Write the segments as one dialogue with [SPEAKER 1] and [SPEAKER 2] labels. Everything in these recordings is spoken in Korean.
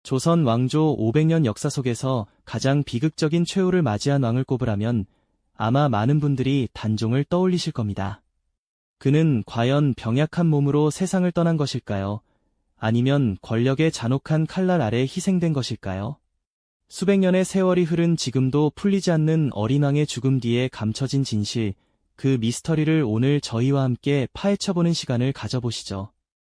[SPEAKER 1] 조선 왕조 500년 역사 속에서 가장 비극적인 최후를 맞이한 왕을 꼽으라면 아마 많은 분들이 단종을 떠올리실 겁니다. 그는 과연 병약한 몸으로 세상을 떠난 것일까요? 아니면 권력의 잔혹한 칼날 아래 희생된 것일까요? 수백 년의 세월이 흐른 지금도 풀리지 않는 어린 왕의 죽음 뒤에 감춰진 진실, 그 미스터리를 오늘 저희와 함께 파헤쳐보는 시간을 가져보시죠.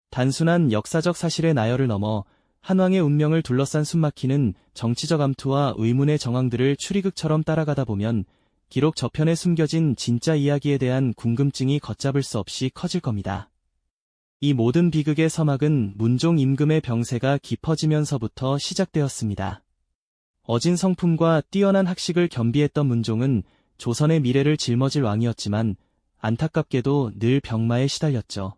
[SPEAKER 1] 단순한 역사적 사실의 나열을 넘어 한 왕의 운명을 둘러싼 숨막히는 정치적 암투와 의문의 정황들을 추리극처럼 따라가다 보면 기록 저편에 숨겨진 진짜 이야기에 대한 궁금증이 걷잡을 수 없이 커질 겁니다. 이 모든 비극의 서막은 문종 임금의 병세가 깊어지면서부터 시작되었습니다. 어진 성품과 뛰어난 학식을 겸비했던 문종은 조선의 미래를 짊어질 왕이었지만 안타깝게도 늘 병마에 시달렸죠.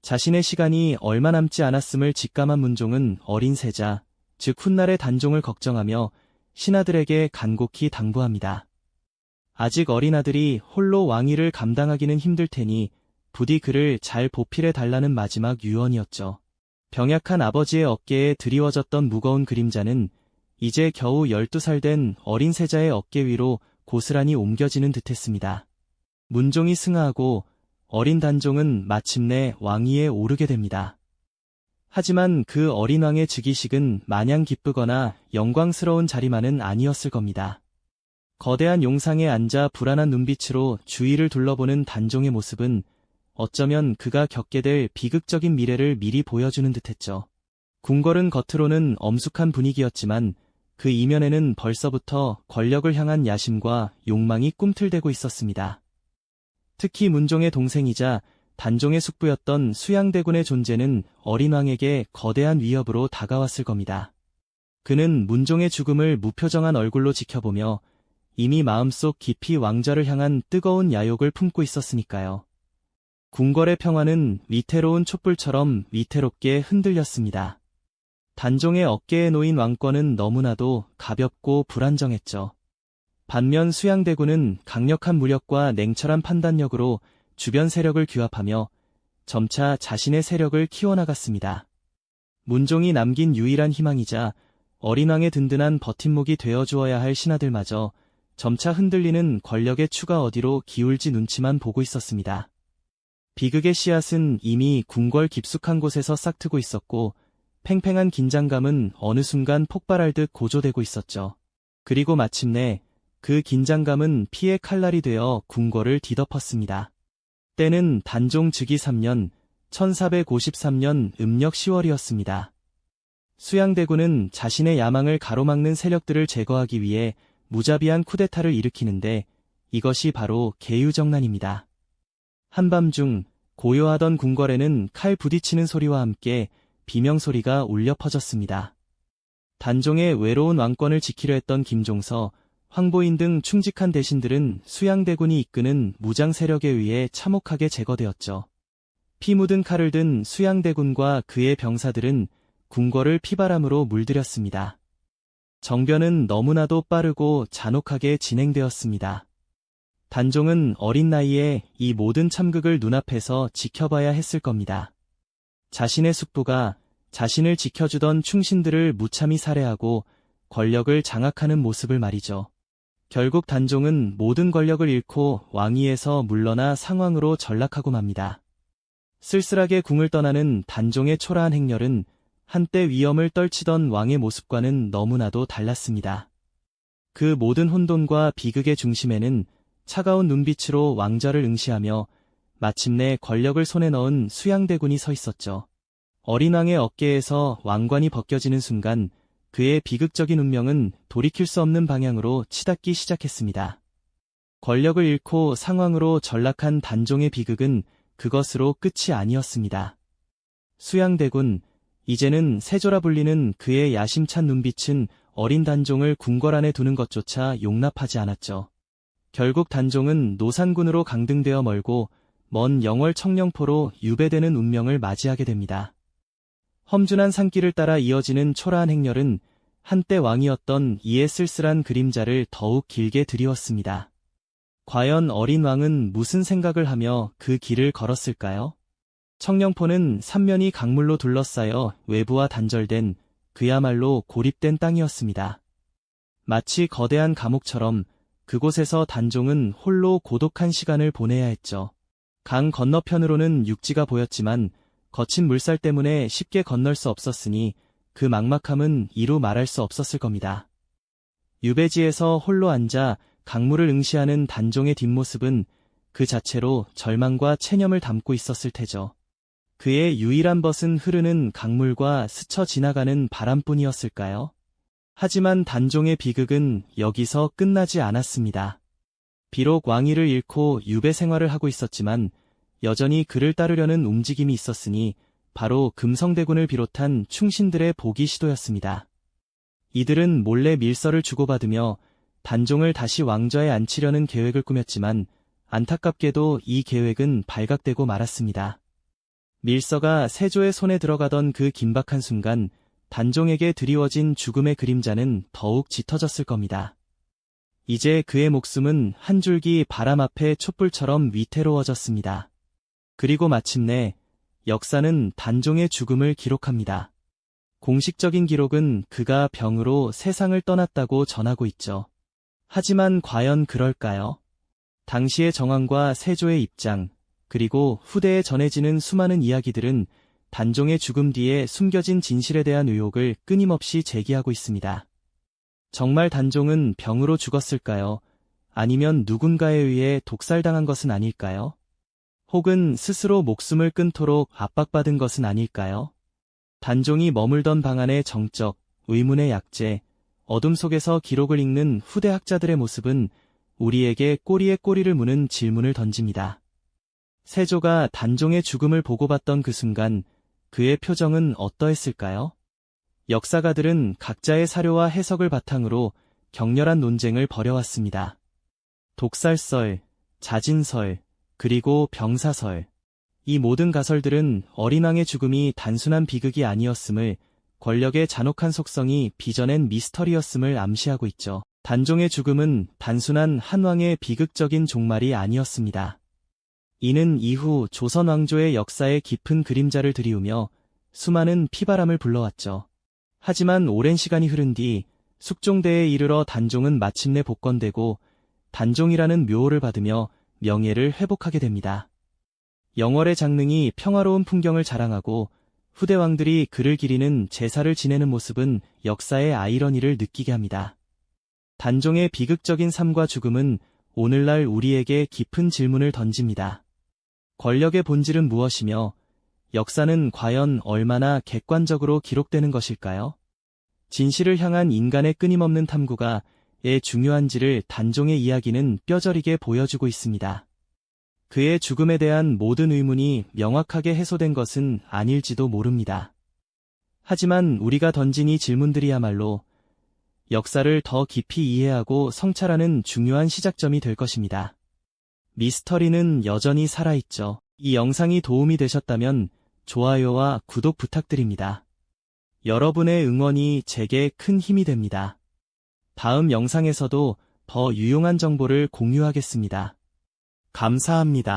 [SPEAKER 1] 자신의 시간이 얼마 남지 않았음을 직감한 문종은 어린 세자, 즉 훗날의 단종을 걱정하며 신하들에게 간곡히 당부합니다. 아직 어린 아들이 홀로 왕위를 감당하기는 힘들 테니 부디 그를 잘 보필해 달라는 마지막 유언이었죠. 병약한 아버지의 어깨에 드리워졌던 무거운 그림자는 이제 겨우 12살 된 어린 세자의 어깨 위로 고스란히 옮겨지는 듯했습니다. 문종이 승하하고 어린 단종은 마침내 왕위에 오르게 됩니다. 하지만 그 어린 왕의 즉위식은 마냥 기쁘거나 영광스러운 자리만은 아니었을 겁니다. 거대한 용상에 앉아 불안한 눈빛으로 주위를 둘러보는 단종의 모습은 어쩌면 그가 겪게 될 비극적인 미래를 미리 보여주는 듯했죠. 궁궐은 겉으로는 엄숙한 분위기였지만 그 이면에는 벌써부터 권력을 향한 야심과 욕망이 꿈틀대고 있었습니다. 특히 문종의 동생이자 단종의 숙부였던 수양대군의 존재는 어린 왕에게 거대한 위협으로 다가왔을 겁니다. 그는 문종의 죽음을 무표정한 얼굴로 지켜보며 이미 마음속 깊이 왕좌를 향한 뜨거운 야욕을 품고 있었으니까요. 궁궐의 평화는 위태로운 촛불처럼 위태롭게 흔들렸습니다. 단종의 어깨에 놓인 왕권은 너무나도 가볍고 불안정했죠. 반면 수양대군은 강력한 무력과 냉철한 판단력으로 주변 세력을 규합하며 점차 자신의 세력을 키워나갔습니다. 문종이 남긴 유일한 희망이자 어린 왕의 든든한 버팀목이 되어주어야 할 신하들마저 점차 흔들리는 권력의 추가 어디로 기울지 눈치만 보고 있었습니다. 비극의 씨앗은 이미 궁궐 깊숙한 곳에서 싹트고 있었고 팽팽한 긴장감은 어느 순간 폭발할 듯 고조되고 있었죠. 그리고 마침내 그 긴장감은 피의 칼날이 되어 궁궐을 뒤덮었습니다. 때는 단종 즉위 3년, 1453년 음력 10월이었습니다. 수양대군은 자신의 야망을 가로막는 세력들을 제거하기 위해 무자비한 쿠데타를 일으키는데 이것이 바로 계유정난입니다. 한밤중 고요하던 궁궐에는 칼 부딪히는 소리와 함께 비명소리가 울려 퍼졌습니다. 단종의 외로운 왕권을 지키려 했던 김종서, 황보인 등 충직한 대신들은 수양대군이 이끄는 무장 세력에 의해 참혹하게 제거되었죠. 피 묻은 칼을 든 수양대군과 그의 병사들은 궁궐을 피바람으로 물들였습니다. 정변은 너무나도 빠르고 잔혹하게 진행되었습니다. 단종은 어린 나이에 이 모든 참극을 눈앞에서 지켜봐야 했을 겁니다. 자신의 숙부가 자신을 지켜주던 충신들을 무참히 살해하고 권력을 장악하는 모습을 말이죠. 결국 단종은 모든 권력을 잃고 왕위에서 물러나 상황으로 전락하고 맙니다. 쓸쓸하게 궁을 떠나는 단종의 초라한 행렬은 한때 위엄을 떨치던 왕의 모습과는 너무나도 달랐습니다. 그 모든 혼돈과 비극의 중심에는 차가운 눈빛으로 왕좌를 응시하며 마침내 권력을 손에 넣은 수양대군이 서 있었죠. 어린 왕의 어깨에서 왕관이 벗겨지는 순간 그의 비극적인 운명은 돌이킬 수 없는 방향으로 치닫기 시작했습니다. 권력을 잃고 상황으로 전락한 단종의 비극은 그것으로 끝이 아니었습니다. 수양대군, 이제는 세조라 불리는 그의 야심찬 눈빛은 어린 단종을 궁궐 안에 두는 것조차 용납하지 않았죠. 결국 단종은 노산군으로 강등되어 멀고 먼 영월 청령포로 유배되는 운명을 맞이하게 됩니다. 험준한 산길을 따라 이어지는 초라한 행렬은 한때 왕이었던 이의 쓸쓸한 그림자를 더욱 길게 드리웠습니다. 과연 어린 왕은 무슨 생각을 하며 그 길을 걸었을까요? 청령포는 삼면이 강물로 둘러싸여 외부와 단절된 그야말로 고립된 땅이었습니다. 마치 거대한 감옥처럼 그곳에서 단종은 홀로 고독한 시간을 보내야 했죠. 강 건너편으로는 육지가 보였지만 거친 물살 때문에 쉽게 건널 수 없었으니 그 막막함은 이루 말할 수 없었을 겁니다. 유배지에서 홀로 앉아 강물을 응시하는 단종의 뒷모습은 그 자체로 절망과 체념을 담고 있었을 테죠. 그의 유일한 벗은 흐르는 강물과 스쳐 지나가는 바람뿐이었을까요? 하지만 단종의 비극은 여기서 끝나지 않았습니다. 비록 왕위를 잃고 유배 생활을 하고 있었지만 여전히 그를 따르려는 움직임이 있었으니 바로 금성대군을 비롯한 충신들의 복위 시도였습니다. 이들은 몰래 밀서를 주고받으며 단종을 다시 왕좌에 앉히려는 계획을 꾸몄지만 안타깝게도 이 계획은 발각되고 말았습니다. 밀서가 세조의 손에 들어가던 그 긴박한 순간 단종에게 드리워진 죽음의 그림자는 더욱 짙어졌을 겁니다. 이제 그의 목숨은 한 줄기 바람 앞에 촛불처럼 위태로워졌습니다. 그리고 마침내 역사는 단종의 죽음을 기록합니다. 공식적인 기록은 그가 병으로 세상을 떠났다고 전하고 있죠. 하지만 과연 그럴까요? 당시의 정황과 세조의 입장, 그리고 후대에 전해지는 수많은 이야기들은 단종의 죽음 뒤에 숨겨진 진실에 대한 의혹을 끊임없이 제기하고 있습니다. 정말 단종은 병으로 죽었을까요? 아니면 누군가에 의해 독살당한 것은 아닐까요? 혹은 스스로 목숨을 끊도록 압박받은 것은 아닐까요? 단종이 머물던 방 안의 정적, 의문의 약재, 어둠 속에서 기록을 읽는 후대 학자들의 모습은 우리에게 꼬리에 꼬리를 무는 질문을 던집니다. 세조가 단종의 죽음을 보고받던 그 순간 그의 표정은 어떠했을까요? 역사가들은 각자의 사료와 해석을 바탕으로 격렬한 논쟁을 벌여왔습니다. 독살설, 자진설, 그리고 병사설. 이 모든 가설들은 어린왕의 죽음이 단순한 비극이 아니었음을, 권력의 잔혹한 속성이 빚어낸 미스터리였음을 암시하고 있죠. 단종의 죽음은 단순한 한 왕의 비극적인 종말이 아니었습니다. 이는 이후 조선 왕조의 역사에 깊은 그림자를 들이우며 수많은 피바람을 불러왔죠. 하지만 오랜 시간이 흐른 뒤 숙종대에 이르러 단종은 마침내 복권되고 단종이라는 묘호를 받으며 명예를 회복하게 됩니다. 영월의 장릉이 평화로운 풍경을 자랑하고 후대 왕들이 그를 기리는 제사를 지내는 모습은 역사의 아이러니를 느끼게 합니다. 단종의 비극적인 삶과 죽음은 오늘날 우리에게 깊은 질문을 던집니다. 권력의 본질은 무엇이며 역사는 과연 얼마나 객관적으로 기록되는 것일까요? 진실을 향한 인간의 끊임없는 탐구가 왜 중요한지를 단종의 이야기는 뼈저리게 보여주고 있습니다. 그의 죽음에 대한 모든 의문이 명확하게 해소된 것은 아닐지도 모릅니다. 하지만 우리가 던진 이 질문들이야말로 역사를 더 깊이 이해하고 성찰하는 중요한 시작점이 될 것입니다. 미스터리는 여전히 살아있죠. 이 영상이 도움이 되셨다면 좋아요와 구독 부탁드립니다. 여러분의 응원이 제게 큰 힘이 됩니다. 다음 영상에서도 더 유용한 정보를 공유하겠습니다. 감사합니다.